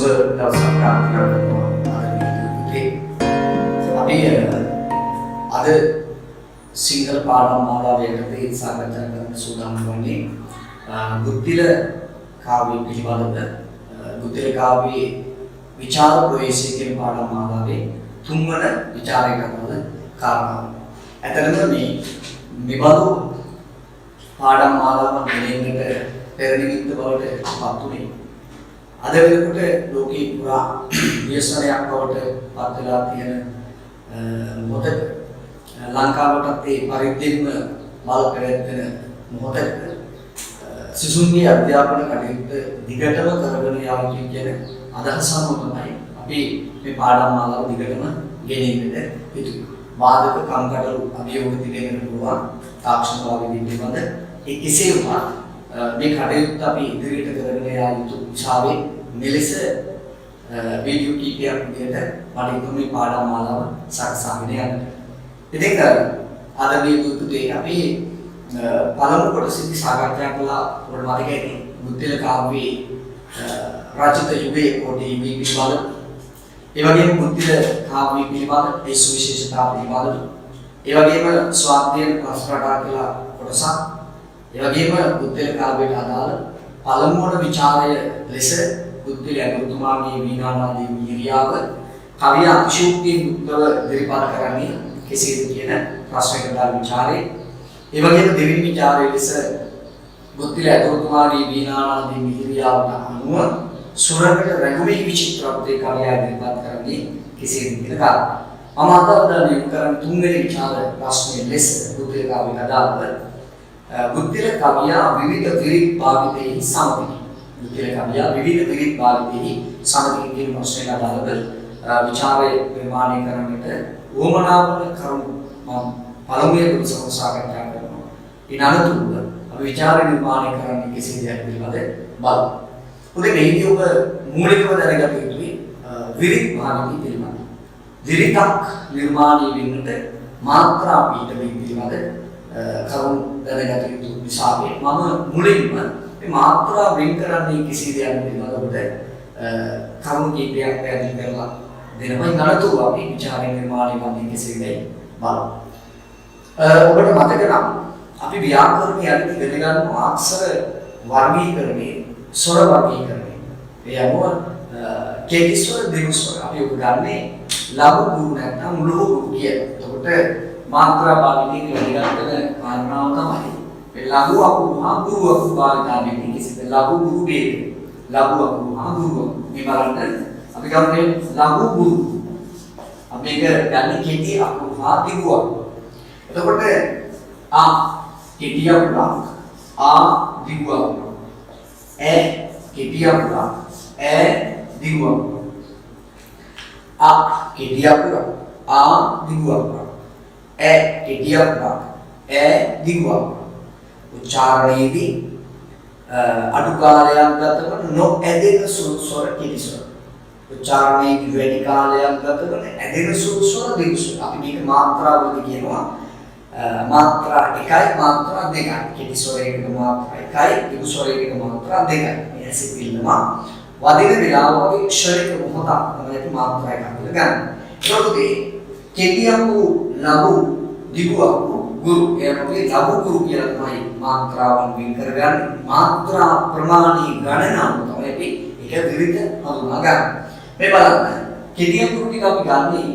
සුබ දවසක් ප්‍රාර්ථනා කරනවා ආදරණීය අපි අද සිංහල පාඩම් මාලාවේදී සාකච්ඡා කරන්න සූදානම් වන්නේ බුද්ධිල කාව්‍ය පිළිබඳව බුද්ධිල කාව්‍යයේ විචාර ප්‍රවේශය කියන පාඩම් මාලාවේ තුන්වන විචාරය කරන කාරණාව. ඇත්තටම මේ මෙබඳු පාඩම් මාලාවක් ගෙනෙන්නට පෙර නිමිත්ත බවට පත් වුණේ අද වෙනකොට ලෝකේ පුරා ව්‍යසනයක් බවට පත් වෙලා තියෙන මොහොතක ලංකාවටත් ඒ පරිද්දෙන්ම මල් පැවැත්වෙන මොහොතක සිසුන්ගේ අධ්‍යාපන කටයුත්ත දිගටම කරගෙන යා යුතුයි කියන අදහස අනුව තමයි අපි මේ පාඩම් මාලාව දිගටම ගෙනෙන්නට යුතුයි. වාදක කම්කටොළු අභියෝග දිගෙන්න පුළුවන් තාක්ෂණවාදී පිළිබඳ ඒ කෙසේ වුණත් මේ කටයුත්ත අපි ඉදිරියට කරගෙන යා යුතු විශාලේ මෙලෙස වීඩියෝ කීපයක් විදිහට මට ඉතුරු පාඩම් මාලාව සකසාගෙන යන්න. ඉතින් අද මේ පුතේ අපි පළමු කොටසේදී සාකච්ඡා කළා ඔයාලට මතකයි බුද්ධිල කාව්‍යයේ රචිත යුගයේ කොටි මේ පිළිබඳ ඒ වගේම බුද්ධිල කාව්‍ය පිළිබඳ ඒ සුවිශේෂතා පිළිබඳ ඒ වගේම ස්වාධ්‍යයන ප්‍රශ්නකට කියලා කොටසක් ඒ වගේම බුද්ධිල කාව්‍යයට අදාළ පළමුවන විචාරය ලෙස බුද්ධිල අනුතුමාගේ වීණානාදී මිහිරියාව කවිය අතිශෝක්තියෙන් යුක්තව ඉදිරිපත් කරන්නේ කෙසේද කියන ප්‍රශ්නයකට අදාළ විචාරය. ඒ වගේම දෙවෙනි විචාරය ලෙස බුද්ධිල අනුතුමාගේ වීණානාදී මිහිරියාවට අනුව සුරකට රැඟුමේ විචිත්‍රත්වයේ කවිය ඉදිරිපත් කරන්නේ කෙසේද කියන කාරණා. මම අද උදාහරණයක් කරන් තුන්වෙනි විචාර ප්‍රශ්නයේ ලෙස බුද්ධිල කාව්‍යයට අදාළව බුද්ධිල කවිය විවිධ විරිත් භාවිතයේ සමගි. බුද්ධිල කවිය විවිධ විරිත් භාවිතයේ සමගි කියන ප්‍රශ්නයට අදාළව විචාරය නිර්මාණය කරන්නට වොමනාවන කරුණු මම පළමුවේ කොටස සාකච්ඡා කරනවා. ඊට අනුව අපි විචාර නිර්මාණය කරන්නේ කෙසේද පිළිබඳ බලමු. උදේ මේදී ඔබ මූලිකව දැනගත යුතුයි විරිත් භාවිතය පිළිබඳ. විරිතක් නිර්මාණය වෙන්නට මාත්‍රා පීඨ පිළිබඳ කරුණු දැනගත යුතු නිසා මම මුලින්ම මේ මාත්‍රා වෙන් කරන්නේ කෙසේද යන පිළිබඳව කරුණු කීපයක් පැහැදිලි කරලා දෙනවා. ඊළඟට අපි විචාර නිර්මාණය වන්නේ කෙසේදයි බලමු. ඔබට මතක නම් අපි ව්‍යාකරණයේ අනිත් ඉගෙන ගන්නවා අක්ෂර වර්ගීකරණයේ ස්වර වර්ගීකරණය. ඒ අනුව කෙටි ස්වර දීර්ඝ ස්වර අපි උග ගන්නේ ලඝු ගුරු නැත්නම් ලඝු ගුරු කියලා. එතකොට මාත්‍රා භාවිතයේ ඉගෙනගන්න කාරණාව තමයි මේ ලඝු අකුරු හා ගුරු අකුරු භාවිතයෙන් කිසිද ලඝු ගුරු වේද ලඝු අකුරු හා ගුරු මේ බලන්න අපි ගන්නේ ලඝු ගුරු අපි ඒක ගන්නේ කෙටි අකුරු හා දීර්ඝ අකුරු. එතකොට ආ කෙටි අකුරු ආ දීර්ඝ අකුරු ඈ කෙටි අකුරු ඈ දීර්ඝ අකුරු ආ කෙටි අකුරු ආ දීර්ඝ අකුරු ඈ කෙටි අකුරු ඈ දීර්ඝ අකුරු උච්චාරණයේදී අඩු කාලයක් ගත කරන නොඇදෙන සුළු ස්වර කෙටි ස්වර උච්චාරණයේදී වැඩි කාලයක් ගත කරන ඇදෙන සුළු ස්වර දීර්ඝ ස්වර අපි මේක මාත්‍රාවලදී කියනවා මාත්‍රා 1යි මාත්‍රා 2යි කෙටි ස්වරයකට මාත්‍රා 1යි දීර්ඝ ස්වරයකට මාත්‍රා 2යි මේ සිතිල්ලම වදින විලාපයේ ක්ෂණික මොහොතක් තමයි අපි මාත්‍රා 1 කියලා ගන්න. ඒකෝදී කෙටි අකුරු ලඝු දීර්ඝ අකුරු ගුරු එයාගේ ලඝු ගුරු කියලා තමයි මාත්‍රාවන් වෙන් කරගන්නේ. මාත්‍රා ප්‍රමාණී ගණනාව තමයි අපි ඒක විවිධ හඳුනා ගන්න. මේ බලන්න කෙටි අකුරු ටික අපි ගන්නේ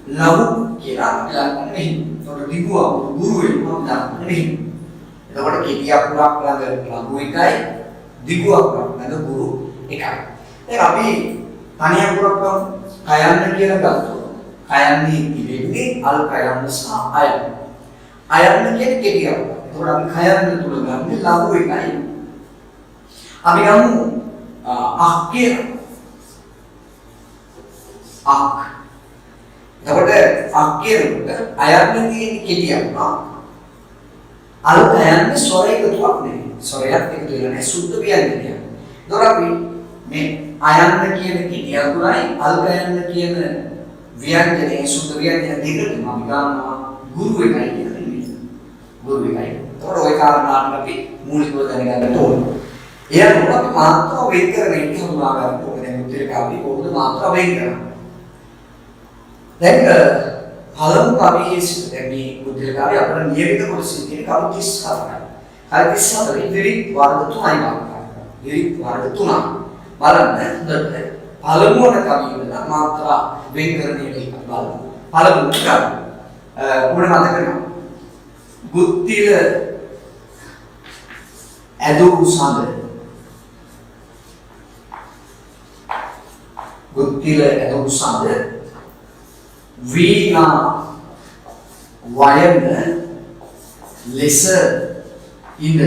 ලඝු කියලා ළඟ නෙමෙයි. ඒකට දීර්ඝ අකුරු ගුරු වෙනවා ළඟ නෙමෙයි. එතකොට කෙටි අකුරක් ළඟ ලඝු එකයි දීර්ඝ අකුරක් ළඟ ගුරු එකයි. දැන් අපි තනි අකුරක් ගමු. කයන්න කියලා ගත්තොත් කයන්නේ ඉවෙන්නේ අල් කයන්න සහ අයන්න. අයන්න කියන්නේ කෙටි අකුර. ඒතකොට අපි කයන්න තුල ගන්නේ ලඝු එකයි. අපි ගමු අක් කියලා. අක්. එතකොට අක් කියනකොට අයන්න කියන්නේ කෙටි අකුර. අල් කයන්නේ ස්වර එකතුවක් නෙවෙයි. ස්වරයක් එකතු වෙලා නැහැ සුද්ධ ව්‍යංජනයක්. ඒතකොට අපි මේ අයන්න කියන කෙටි අකුරයි අල් කයන්න කියන ව්‍යංජනයේ සුද්ධ ව්‍යංජන දෙකම අපි ගන්නවා ගුරු එකයි කියන්නේ. ගුරු එකයි. ඒතකොට ওই කාරණාට අපි මූලිකව දැනගන්න ඕනේ. එයා මොකක්ද මාත්‍රා වෙන් කරගෙන හඳුනා ගන්න ඕනේ. මුද්‍රිත කවිය කොහොමද මාත්‍රා වෙන් කරන්නේ? දැන් පළමු කවියේ සිට දැන් මේ මුද්‍රිත කවිය අපේ නියමිත කොටසින් තියෙන කවි 34යි. කවි 34 ඉදිරි වර්ග 3යි මාත්‍රා. ඉදිරි වර්ග 3. බලන්න හොඳට පළමු වන කවිය වල මාත්‍රා වෙන් කරන එක බලමු. පළමු කවිය උඩ මතක කරගන්න. ගුත්තිල ඇදූ සඳ ගුත්තිල ඇදූ සඳ වීණා වයන ලෙස ඉඳ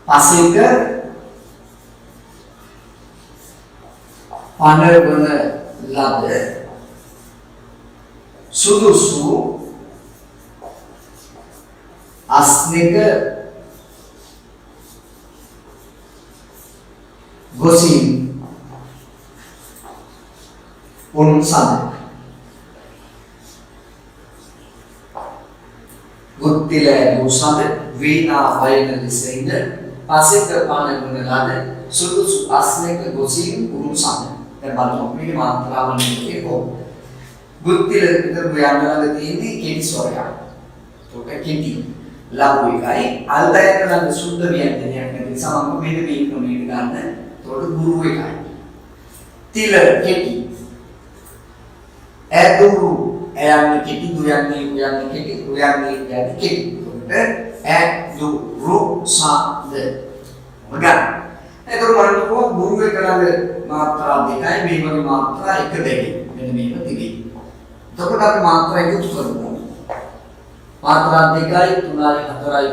පසෙක පනවන ලද සුදුසු අස්නික ගොසින් උන් සඳ ගුත්තිල දුසඳ වීණා වයන ලෙස ඉඳ පසෙක පනවන ලද සුදුසු අස්නික ගොසින් උන් සඳ. දැන් බලමු මේ මාත්‍රාවන් දෙකේ කොහොමද ගුත්තිල විතර ගොයන්නලා තියෙන්නේ කෙටි ස්වරයක්. ඒක කෙටි ලඝු එකයි අල්තයක ළඟ සුද්ධ ව්‍යංජනයක් නැති නිසා මම මෙන්න මේ ක්‍රමයට ගන්න. ඒකට ගුරු එකයි. තිල කෙටි. ඇදුරු එයන්නේ කෙටි දුයන්නේ උයන්නේ කෙටි උයන්නේ යන්නේ කෙටි. ඒකට ඇදුරු සඳ. මගන්. ඒතර බලන්න ගුරු එක ළඟ මාත්‍රා දෙකයි මේ වගේ මාත්‍රා එක දෙකයි. මෙන්න මේක තිබේ. එතකොට අපි මාත්‍රා එකතු කරමු. මාත්‍රා 2යි 3යි 4යි 5යි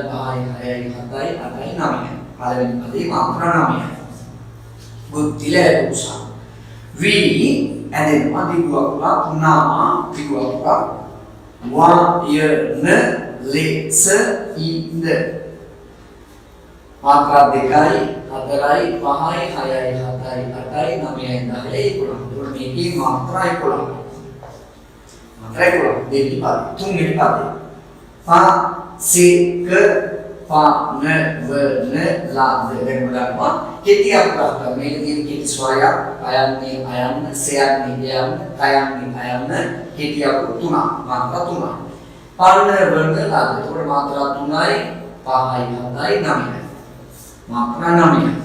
6යි 7යි 8යි 9යි. පළවෙනි පදේ මාත්‍රා 9යි. ගුත්තිල ඇදුසා. වී ඇදෙනවා දිගුවකුලා පුනාමා දිගුවකුලා වයන ලෙස ඉඳ. මාත්‍රා 2යි 4යි 5යි 6යි 7යි 8යි 9යි 10යි 11යි. මේකේ මාත්‍රා 11යි. Regular daily pad, tunnel pad. Pa, se, ke, pa, ne, ve, ne, la, de. Regular pad. Kiti apa? Media kiti suara. Ayam ni, sean ni, ayam, ayam ni, ayam ne. Kiti apa? Tuna, matra tuna. Pan ne, ve, ne, la, de. Tore matra tunai, pahai, hatai, nami. Matra nami.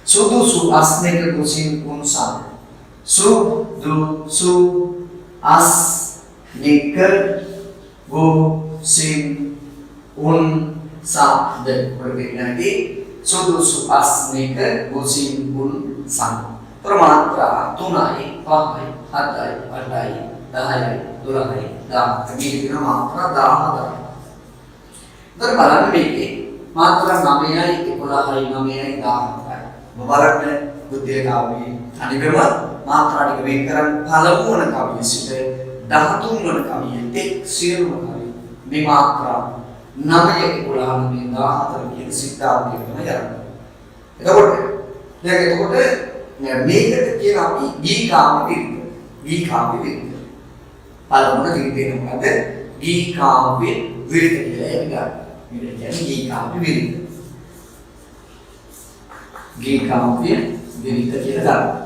Sudu su asne ke kusin pun sa. Su, du, su. As nikah go sim un sa de berbeda lagi sudusu as nikah go sim un sa permatra tunai pahai hatai adai dahai dulai dah kami kita matra dah ada terbalan begini matra namanya itu pulahai namanya dah mubaraknya buddha kami tadi bermat මාත්‍රා ටික වෙන් කරන් පළමු වන කවිය සිට 13 වන කවිය තෙක් සියලුම කවි මේ මාත්‍රා 9 11 මේ 14 කියන සිද්ධාන්තය තමයි යන්නේ. එතකොට මේකට කියන අපි ගී කාම විරුද්ධ. ගී කාම විරුද්ධ. පළමුව විරුද්ධ මොකද? ගී කාම විරුද්ධ කියලා එනවා. මේක කියන්නේ ගී කාම විරුද්ධ. ගී කාම විරුද්ධ කියලා ගන්නවා.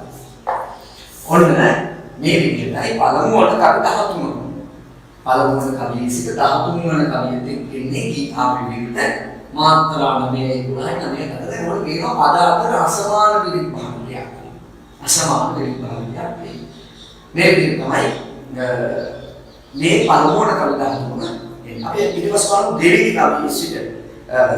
ඔන්න මේ විදිහටයි පළමු වල කවි 13. පළමු වල කවියේ සිට 13 වන කවියට එන්නේ ගීතාපි විරුද්ධ මාත්‍රා 9 11 9 10 මොන කියනවා පද අතර අසමාන විරුද්ධ භාවයක්. අසමාන විරුද්ධ භාවයක්. මේ විදිහට තමයි මේ පළමු වල කවි 13 අපි ඊටපස්ස බලමු දෙවෙනි කවියේ සිට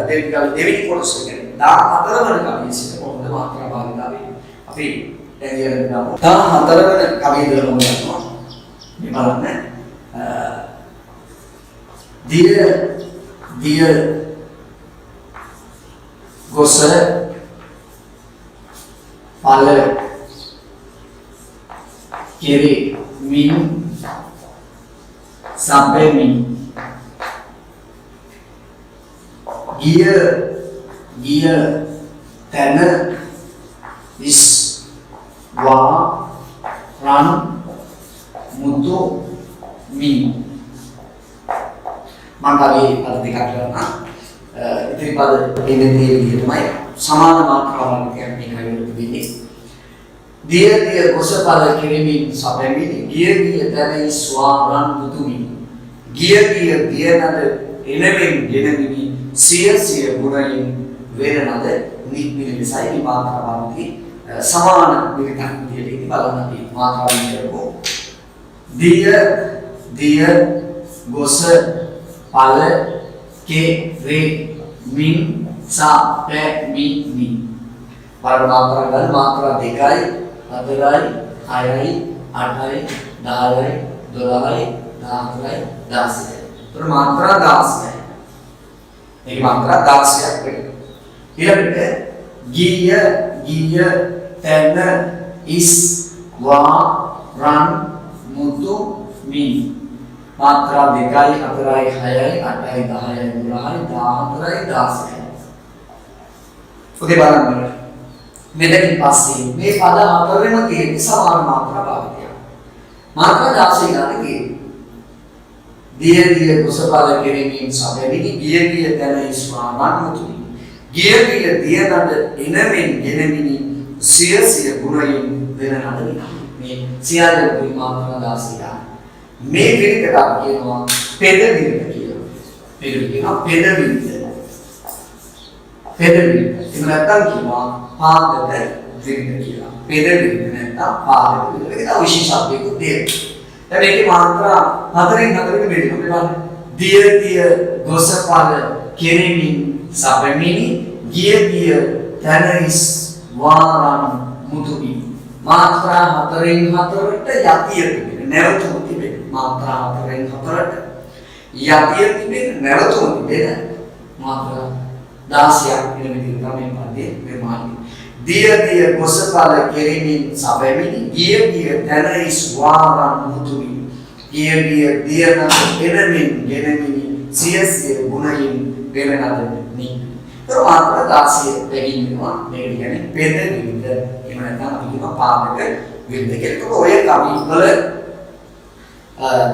දෙවෙනි කොටස කියන්නේ 14 වන කවියේ සිට කොහොමද මාත්‍රා භාවිතා වෙන්නේ. අපි දැන් ගමු. 14 වන කවිය දරමු ගන්නවා. මේ බලන්න. දිය ගොස පල කෙරි මින් සම්පෙමින් ගිය තැන ඉස් වා රන් මුතු මී මම කවි පද දෙකක් කරනවා ඉතිරි පද එන්නේ විදිහටමයි සමාන මාත්‍රාවක් කියන්නේ කයිවලට වෙන්නේ. දිය දිය ගොසපල කෙරෙමින් සැපෙමිනි ගිය ගිය දැනයි ස්වාරන් මුතුමි. ගිය ගිය දියනද එළවෙන් ගෙනමිනි සිය සිය ගුණයෙන් වේරනද නික්මිලි විසයි මේ මාත්‍රාවන්ති සමාන විකතක් විදිහට බලන්න අපි මාත්‍රාවන් කරපො. දිය දිය ගොස පල කෙරෙමින් සැපෙමිනි. බලන්න මාත්‍රා ගන්න මාත්‍රා දෙකයි 4යි 6යි 8යි 10යි 12යි 14යි 16යි. ඒතර මාත්‍රා 16යි. මේක මාත්‍රා 16ක් වෙනවා. ඊළඟට ගිය ගිය තන ඉස් වා රන් මුතු මි. මාත්‍රා 2යි 4යි 6යි 8යි 10යි 12යි 14යි 16යි. ඔතේ බලන්න. මෙතනින් පස්සේ මේ පද හතරෙම තියෙන සමාන මාත්‍රා භාවිතය. මාත්‍රා 16 ගන්න තියෙන්නේ. දිය දිය කුසපල කෙරෙමින් සැපෙමිනි ගිය ගිය තන ඉස්වාමන් මුතුමි. ගිය ගිය දියනද එනමින් ගෙනමිනි සිය සිය ගුණයෙන් වෙනනද මේ සියල්ල මාත්‍රා 16. මේ විදිහට අපි කියනවා පෙද විදිහට කියලා. මේකට කියනවා පෙද විදිහට. පෙද විදිහට. ඒක නැත්තම් කියනවා පාදක විදිහට කියලා. පෙද විදිහට නැත්තම් පාදක විදිහට. ඒක විශේෂත්වයකුත් තියෙනවා. දැන් මේකේ මාත්‍රා 4න් 4කට බෙදෙනවා. බලන්න. දිය දිය ගොසපල කෙරෙමින් සැපෙමිනි ගිය ගිය තනයිස් වාරන් මුතුමි. මාත්‍රා 4න් 4ට යතිය තිබෙන නැවතුම තිබෙන. මාත්‍රා 4න් 4ට යතිය තිබෙන නැවතුම තිබෙන මාත්‍රා 16ක් වෙන විදිහට තමයි පදේ නිර්මාණය. දිය දිය ගොසපල කෙරෙමින් සැපෙමිනි ගිය ගිය තනයිස් වාරන් මුතුමි. ගිය ගිය දියන එනමින් ගෙනමිනි සිය සිය ගුණයෙන් වෙනනද නි. ඒතර මාත්‍රා 16 දෙකින් වෙනවා. මේක කියන්නේ පෙද විවිධ එහෙම නැත්නම් අපි කියනවා පාදක විවිධ කියලා. ඒක ඔය කවි වල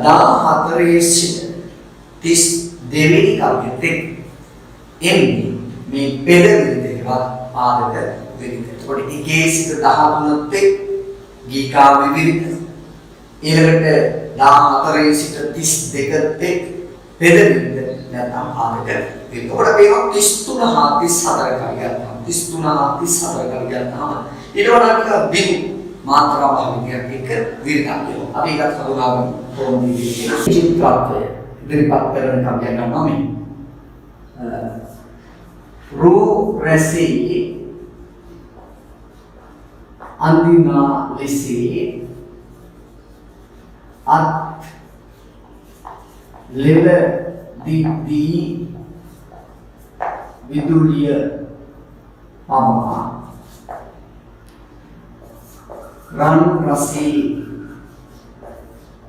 14 සිට 32 වෙනි කවියට එන්නේ මේ පෙද විවිධ පාදක විවිධ. ඒකට එකේ සිට 13 එක් ගීකා විවිධ. ඊළඟට 14 සිට 32 එක් පෙද විවිධ නැත්නම් පාදක විවිධ. ඔකට මේවා 33 34 කවියක්. 33 34 කවියක් තමයි. ඊට වඩා ටිකක් බිඳු මාත්‍රා භාවිතයක් එක්ක විරිතක් වෙනවා. අපි ඒකත් හඳුනාගමු කොහොමද කියන්නේ. චිත්‍රාර්ථය ඉදිරිපත් කරන කවියක් ගන්නවා මේ. රූ රැසී අන්දිනා ලෙසී අත් ලෙල දිදී විදුලිය පමා රන් රසී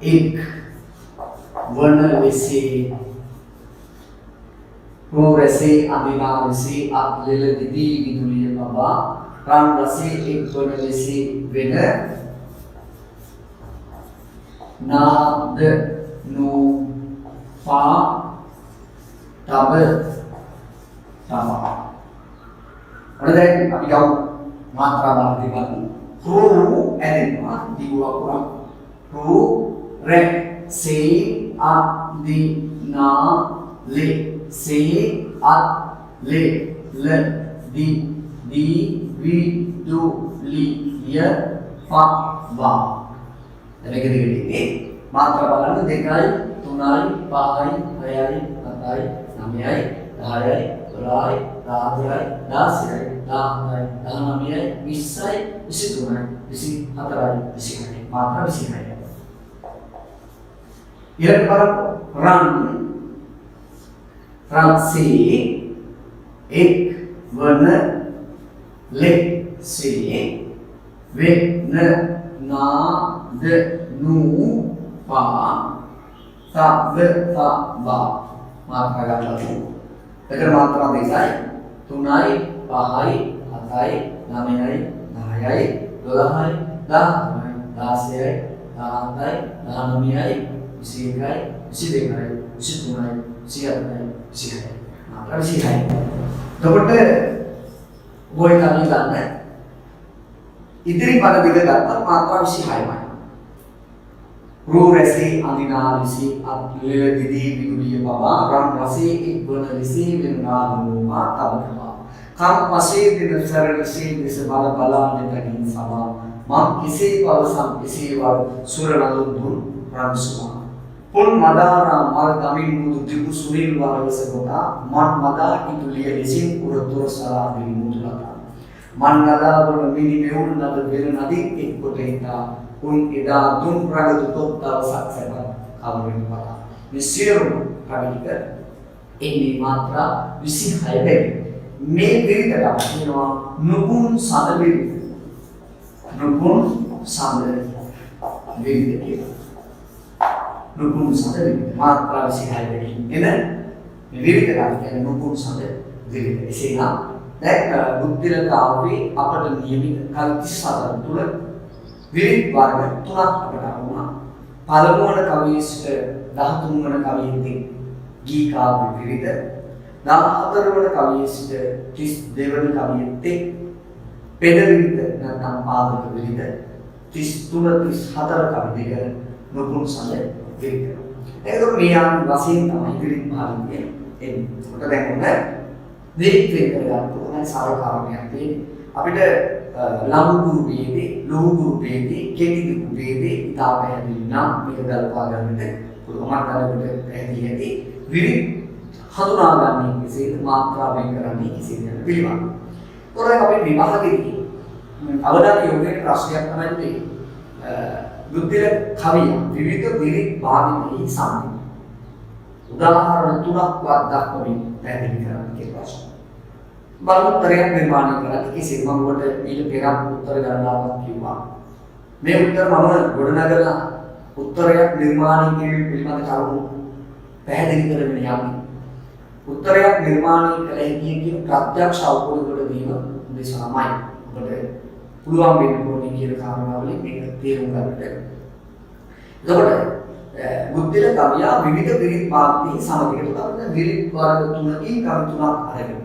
එක් වන ලෙසී රූ රසී අන්දිනා ලෙසී අත් ලෙල දිදී විදුලිය පමා රන් රසී එක් වන ලෙසී වෙන නාද නූ පා තබ තමා. ඔන්න දැන් අපි ගමු මාත්‍රා භාවිතය බලමු. රූ ඇදෙනවා දිගුවකුරා. රූ රෙ සේ අ දි නා ලෙ සේ අත් ලෙ ල දි දී වි දු ලි ය ප වා. මේක දෙකේ මාත්‍රා බලන්න 2යි 3යි 5යි 6යි 7යි 8යි 9යි 10යි 12යි 13යි 16යි 17යි 19යි 20යි 23යි 24යි 26යි මාත්‍රා 26යි. ඊළඟ බලන්න රන්සී එක් වන ලෙසේ වෙන නාද නූ පා තබ තබා මාත්‍රා ගන්නවා. එතන මාත්‍රා 2යි 3යි 5යි 7යි 9යි 10යි 12යි 13යි 16යි 17යි 19යි 21යි 22යි 23යි 24යි 26යි මාත්‍රා 26යි. එතකොට බොයි කවි ගන්න ඉදිරි පද දෙක ගත්තා මාත්‍රා 26යි. රූ රැසී අඳිනාලිසි අත්ලෙල දිදී විදුලිය පවා රන් රසේ එක්වන ලෙසේ වෙනවා නෝමා තවනවා. කම් පසේ දින සරණසේ දෙස බල බලා මෙතනින් සමා මම් කිසේ පවසම් කිසේ වර සුර නඳුන් දුන් රන්සුමා. පුන් මදාරා මල් ගමින් මුදු දිගු සුරිල් වරවස ගොතා මන් මදා ඉතුලිය ලෙසින් උරතොර සලා දිවි මුදුලතා. මන් නදා වන මිනි මෙවුන් නද වෙන නදී එක් කොට හිතා උන් එදා දුන් රගතු තොත් දවසක් සැප කවුරුන් පතා. මේ සියලුම කවික එන්නේ මාත්‍රා 26 වෙනි. මේ විරිතට කියනවා නුපුන් සඳ විරිත. නුපුන් සඳ විරිත කියලා. නුපුන් සඳ විරිත මාත්‍රා 26 වෙනි. එන මේ විරිතට කියන්නේ නුපුන් සඳ විරිත. එසේනම් දැන් බුද්ධිල කාව්වේ අපට නියමිත කල් 34 තුල විරිත් වර්ග තුනක් අපට වුණා. පළමු වන කවියට 13 වන කවියෙත් ගී කාව්‍ය විරිත, 14 වන කවියට 32 වන කවියෙත් පෙළ විරිත නැත්නම් පාදක විරිත, 33 34 කවි දෙක නුපුන් සඳ විරිත. ඒකෝ මේ ආන් වශයෙන් තමයි විරිත් භාවිතය එන්නේ. කොට දැන් ඔන්න විරිත් කරගන්න ඕනේ සාරකාරණයක් තියෙන්නේ. අපිට ලඝු ගුරු වේදී, ලඝු ගුරු වේදී, කෙටි ගුරු වේදී ඉතාම පැහැදිලි නම් මේක ගලපා ගන්නට පුළුවන්. මට්ටමකට පැහැදිලි ඇති. විරිත් හඳුනාගන්නේ කෙසේද, මාත්‍රා වෙන් කරන්නේ කෙසේද යන පිළිබඳ. ඒතකොට අපි විභාගයේදී අවදාන යෝගයේ ප්‍රශ්නයක් තමයි මේ බුද්ධිල කවිය විවිධ විරිත් භාවිතයේ සම්පූර්ණ. උදාහරණ තුනක් දක්වමින් පැහැදිලි කරන්න කියලා ප්‍රශ්න. බලමු උත්තරයක් නිර්මාණය කරන්න කෙසේ මම ඔබට ඊට පෙර උත්තර ගණනාවක් කිව්වා. මේ උත්තර මම ගොඩනගලා උත්තරයක් නිර්මාණය කිරීම පිළිබඳ කරුණු පැහැදිලි කරගෙන යන්නේ. උත්තරයක් නිර්මාණය කළ හැකි කියන ප්‍රත්‍යක්ෂ අවබෝධයකට දීම උදෙසාමයි. ඔබට පුළුවන් වෙන්න ඕනේ කියන කාරණාවලින් මේක තේරුම් ගන්නට. එතකොට බුද්ධිල කවිය විවිධ විරිත් භාවිතයේ සමගියට තමයි විරිත් වර්ග තුනකින් කවි තුනක් අරගෙන.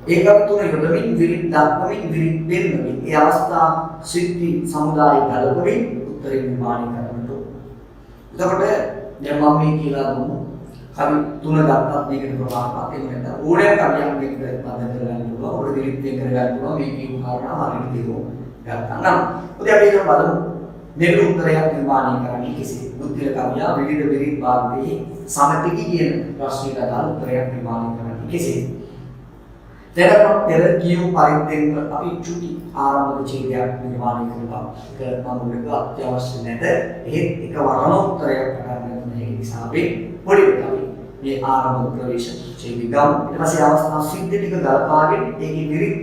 ඒ කවි තුන යොදමින් විරිත් දක්වමින් විරිත් පෙන්වමින් ඒ අවස්ථා සිද්ධි සමුදාය ගලපමින් උත්තරේ නිර්මාණය කරන්නට ඕන. එතකොට දැන් මම මේ කියලා දුන්නු කවි තුන ගත්තත් මේකට ප්‍රමාණවත් එහෙම නැත්නම් ඕනෑම කවියක් මේකට බඳ කරගන්න පුළුවන්. ඔය විරිත් වෙන් කරගන්න පුළුවන්. මේ කියපු කාරණා හරියට තේරුම් ගත්තා නම්. උදේ අපි ඒක බලමු. මේක උත්තරයක් නිර්මාණය කරන්නේ කෙසේද? බුද්ධිල කවිය විවිධ විරිත් භාවිතයේ සමතිකි කියන ප්‍රශ්නයට අදාළ උත්තරයක් නිර්මාණය කරන්නේ කෙසේද? දැන් පෙර කියු පරිද්දෙන් අපි චුටි ආරම්භක ඡේදයක් නිර්මාණය කරනවා. ඒක මම මුලින්ම අත්‍යවශ්‍ය නැත. එහෙත් එක වරම උත්තරයක් ගන්න මේ නිසා අපි පොඩි කවි මේ ආරම්භක ප්‍රවේශ ඡේදය ගමු. ඊට පස්සේ අවස්ථා සිද්ධ ටික ගලපාගෙන ඒකේ විරිත්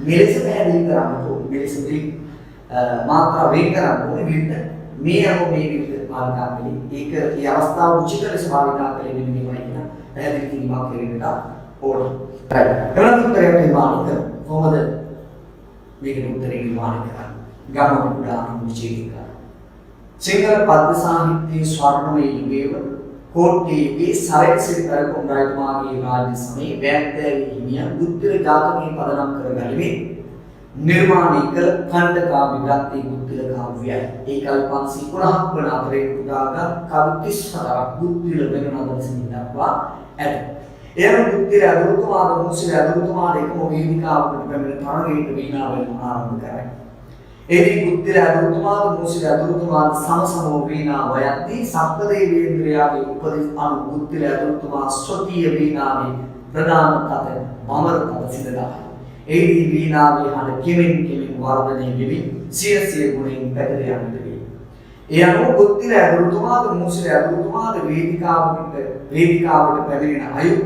මෙලෙස පැහැදිලි කරන්න ඕනේ. මෙලෙස විරිත් මාත්‍රා වෙන් කරන්න ඕනේ විරිත්. මේ අරෝ මේ විරිත් භාවිතා කළේ. ඒක ඒ අවස්ථාව උචිත ලෙස භාවිතා කළේ මෙන්න මේකයි කියන පැහැදිලි කිරීමක් කරන්නට ඕනේ. එවනම් උත්තරයක් නිර්මාණය කරමු. කොහොමද මේකට උත්තරේ නිර්මාණය කරන්නේ? ගමන උදාහරණ විචේතික. සිංහල පද්‍ය සාහිත්‍යයේ ස්වර්ණමය යුගයේම කෝට්ටේගේ සරෙක්සිරි පෙරකුම්රාජතුමාගේ රාජ්‍ය සමයේ වැද්දෑවේ හිමියන් බුද්ධිල ජාතකයේ පදනම් කරගනිමින් නිර්මාණය කළ ඛණ්ඩ කාව්‍ය ගත්තේ බුද්ධිල කාව්‍යයි. ඒ කල් 550ක් වන අතරේ උදාගත් කවි 34ක් බුද්ධිල වෙන නදසින් දක්වා ඇත. එයම බුද්ධිල අදුතුමාද මුසිල අදුතුමාද එකම වේදිකාවකට පැමිණ තරගයක වීණාවෙන් ආරම්භ කරයි. එදී බුද්ධිල අදුතුමාද මුසිල අදුතුමාද සමසමව වීණා වයද්දී සප්තදේවේන්ද්‍රයාගේ උපදෙස් අනුව බුද්ධිල අදුතුමා ස්වකීය වීණාවේ ප්‍රධාන තත මමර තත සිදලා. එදී වීණාවේ හඬ කෙමෙන් වර්ධනය වෙමින් සිය ගුණයෙන් පැතිර යන්නට වේ. ඒ අනුව බුද්ධිල අදුතුමාද මුසිල අදුතුමාද වේදිකාවට පැමිණෙන අයු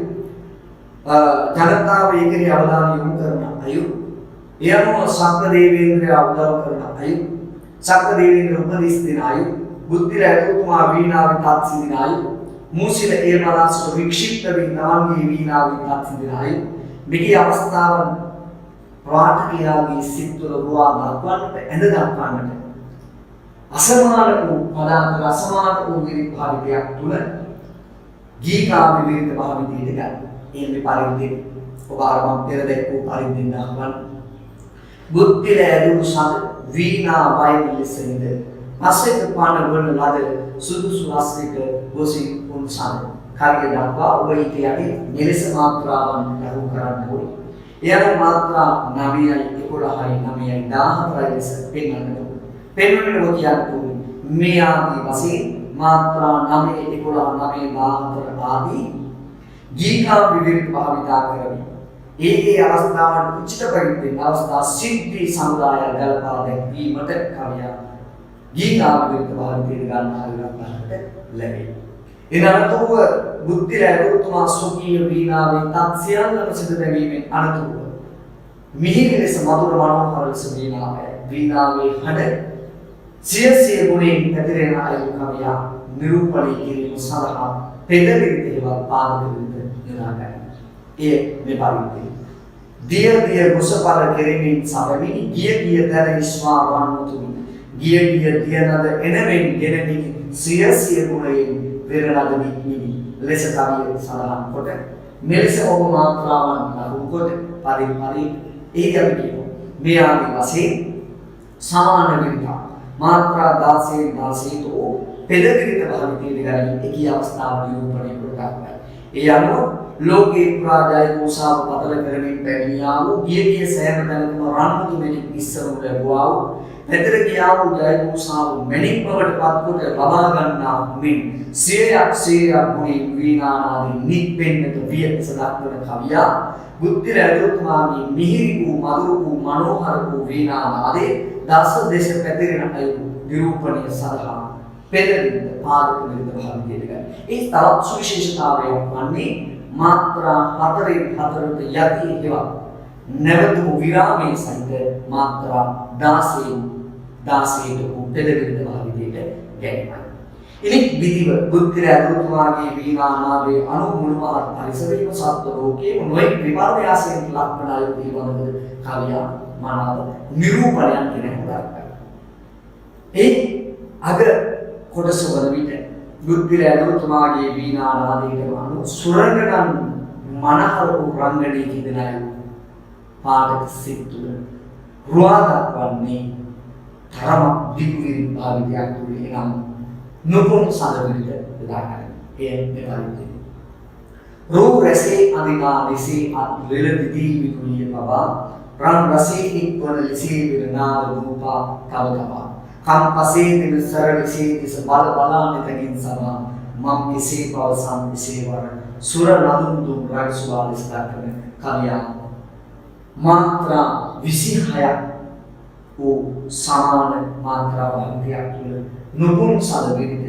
ජනතාව ඒකේ අවධානය යොමු කරන අයු ඒ අනුව සක්‍රදේවේන්ද්‍රයා උදව් කරන අයු සක්‍රදේවේන්ද්‍ර උපදෙස් දෙන අයු බුද්ධිල ඇතුතුමා වීණාවෙන් තාත් සිඳින අයු මුසිල ඒ මනසට වික්ෂිප්ත වී තමන්ගේ වීණාවෙන් තාත් සිඳින අයු මෙකී අවස්ථාවන් පාඨකයාගේ සිත් තුළ හොවා දක්වන්නට ඇඳ දක්වන්නට අසමාන වූ පදාර්ථ අසමාන වූ විරිත් භාවිතයක් තුළ ගී කාව්‍ය විරිත් භාවිතයට ගන්න. ඒ මේ පරිදි ඔබාරම පෙර දැක්වූ පරිදි නහවන් බුද්ධිල ඇදුණු සඳ වීණා වයන ලෙසින්ද අසෙක පාන වන ලද සුදුසු අස්වික ගොසින් උන් සඳ කාර්ය දක්වා ඔබ ඊට යටි මෙලෙස මාත්‍රාවන් ලඝු කරන්න ඕනේ. එයන මාත්‍රා 9යි 11යි 9යි 14යි ලෙස පෙන්වන්න ඕනේ. පෙන්වන්නව කියන්නේ මේ ආදී වශයෙන් මාත්‍රා 9 11 9 14 ආදී ගීකා විවිධ භාවිතා කරමි. ඒ අවස්ථාවට උචිත පරිද්දෙන් අවස්ථා සිද්ධි සමුදාය ගලපා දැක්වීමට කවියා ගීකා විවිධ භාවිතයට ගන්නා ගන්නට ලැබේ. එනතුරුව බුද්ධි රැඳුතුමා සෝකීය වීණාවෙන් තත් සියල්ලම සිදු දැමීමෙන් අනතුරුව මිහිරි ලෙස මధుර මනෝහර ලෙස වීණාවේ හඬ සියසිය ගුණයෙන් පැතිරෙන අයු කවියා නිරූපණය කිරීම සඳහා පෙදවිරිතේවත් පාදක විදිහට යොදා ගන්නවා. ඒ මේ පරිදි දිය මුසපර කෙරෙමින් සමමින් ගිය තර විශ්වාවන් මුතුමි ගිය දියනද එනවෙන් ගෙනමින් සියසිය ගුණයෙන් පෙරලද නික්මිනි ලෙස කවිය සඳහන් කොට මෙලෙස ඔබ මාත්‍රාවන් ලඝු කොට පරිපරි ඒ අපි කියමු මේ ආදී වශයෙන් සමාන විදිහට මාත්‍රා 16 තෝ පෙදවිරිත භාවිතයට ගනිමින් එකී අවස්ථාව නිරූපණය කොට දක්වයි. ඒ අනුව ලෝකේ පුරාජය මෝසාව පතල කරමින් පැමිණියා වූ ගිය සෑම තැනකම රන්මුතු මෙණික් ඉස්සරු ලැබුවා වූ පැතර ගියා වූ ජය මෝසාව මෙණික් බවට පත්කොට ලබා ගන්නා මෙන් සියයක් ගුණින් වීණානාදී නිප්පෙන්නට වියස දක්වන කවියා බුද්ධි රැඳුතුමාගේ මිහිරි වූ මధుර වූ මනෝහර වූ වීණානාදේ දස දේශ පැතිරෙන අයු නිරූපණය සඳහා පෙරදින පාදක විරුද්ධ භාවිතයට ගන්න. ඒ තවත් සුවිශේෂතාවයක් වන්නේ මාත්‍රා 4ට යටි හේවත් නැවතුණු විරාමයේ සහිත මාත්‍රා 16ට පෙරදින භාවිතයට ගැනීමයි. ඉනික් විදිව බුද්ධි රැඳුතුමාගේ වීණානාදයේ අනුමුණුමහත් පරිසරයේම සත්ව ලෝකයේ නොයෙක් විපර්යාසයෙන් ලක්වන අයු පිළිබඳව කවියා මනාව නිරූපණයක් කෙනෙකුට ඒ අග කොටස වල විට බුද්ධි රැඳුතුමාගේ වීණානාදයට අනුව සුරංගනන් මනහර වූ රංගනයේ කිදෙන අය පාඨක සිත් තුළ රුවා දක්වන්නේ තරම දිගුවිරි භාවිතයක් තුළ එනම් නුපුන් සඳවිට යොදාගන්න. එය මේ පරිදි. රූ රසේ අදිනා දෙසේ අත් වෙල දිදී විකුලිය පවා රන් රසේ එක්වන ලෙසේ විරනාද රූපා තව තබා කම් පසේ දින සරලසේ දිස බල බලා නිතකින් සමා මම් කෙසේ පවසම් කෙසේ වර සුර නදුන් දුම් රාජසුවා ලෙස දක්වන කවියා මාත්‍රා 26ක් වූ සමාන මාත්‍රා භාවිතයක් තුළ නුපුන් සඳවිරිත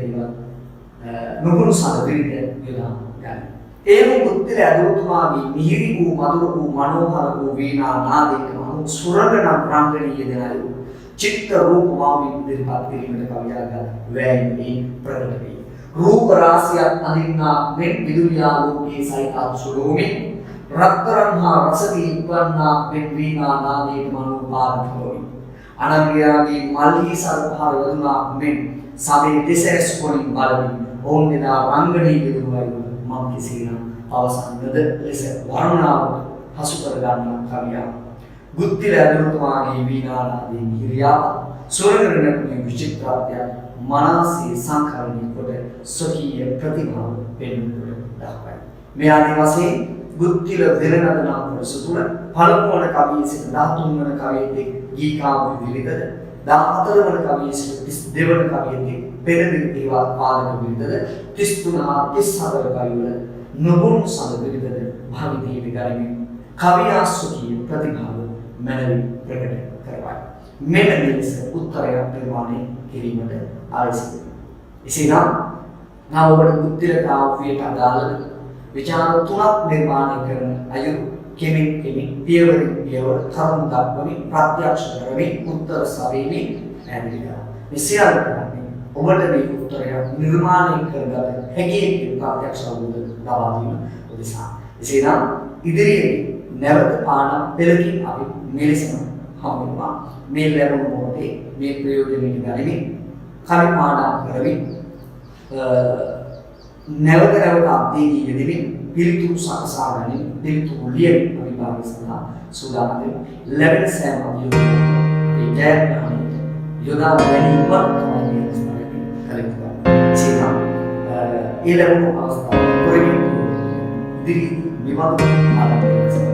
යොදා ගන්න. එම බුද්ධි රැඳුතුමාගේ මිහිරි වූ මధుර වූ මනෝහර වූ වීණා නාදයට අනුව සුරංගන ප්‍රාංගණීය දෙනයි චිත්ත රූප මාමින් ඉදිරිපත් කිරීමට කවියාගත් වෑයමේ ප්‍රකට වේ. රූප රාශියක් අඳින්නා මෙන් විදුලියා ලෝකයේ සහිත අසුලෝමින් රත්තරන් හා රසදී උපන්නා මෙන් වීණා නාදයට මනෝපාරකවයි. අනංගයාගේ මල්හි සර්පහර වදුනා මෙන් සමේ දෙසැස් කොණින් බලමින් ඔවුන් දෙනා රංගනී විදුලයි මම කෙසේනම් අවසන්ද ලෙස වර්ණනාවට හසු කර ගන්නා කවියා බුද්ධි රැඳුතුමාගේ වීණානාදී මිහිරියාව සුරංගනයේ විචිත්‍රත්වය මනසේ සංකල්පී කොට සොකීය ප්‍රතිභාව පෙන්වන්නට දක්වයි. මේ ආදී වශයෙන් බුද්ධිල වෙනනද නම් කොටස තුල පළමු වන කවියේ සිට 13 වන කවියේ ගීකාව විවිධද 14 වන කවියේ සිට 32 වන කවියේ පෙරදින ඒවා පාදක විවිධද 33 හා 34 කවිවල නොබුන් සඳ විවිධද භාවිතී විගරමින් කවියාසුකී ප්‍රතිභාව මනරි ප්‍රකට කරවයි. මෙන්න මේස උත්තරයක් නිර්මාණය කිරීමට අවශ්‍යයි. එසේනම් නා ඔබට බුද්ධිල කාව්‍යයට අදාළ විචාර තුනක් නිර්මාණය කරන අයුරු කෙමින් පියවරින් පියවර කරුණු දක්වමින් ප්‍රත්‍යක්ෂ කරමින් උත්තර සැවීමෙන් ඇඳිලා. මෙසියල්ල කරන්නේ ඔබට මේ උත්තරය නිර්මාණය කරගත හැකි ප්‍රත්‍යක්ෂ අවබෝධ ලබා දීම උදෙසා. එසේනම් ඉදිරියේ නැවත පාඩම් පෙළකින් අපි මෙලෙසම හමුවෙනවා. මේ ලැබුණු මොහොතේ මේ ප්‍රයෝජනෙට ගනිමින් කවි පාඩම් කරමින් නැවත අධ්‍යයනය යෙදෙමින් පිළිතුරු සකසා ගැනීම පිළිතුරු ලියන විභාගය සඳහා සූදානම් වෙනවා. ලැබෙන සෑම අභියෝගයකම ඒ ජයග්‍රහණයට යොදා ගැනීම තමයි මේ අවස්ථාවේදී කරන්නේ. එසේනම් ඒ ලැබුණු අවස්ථාව ප්‍රයෝගික ඉදිරි විභාග ආරම්භ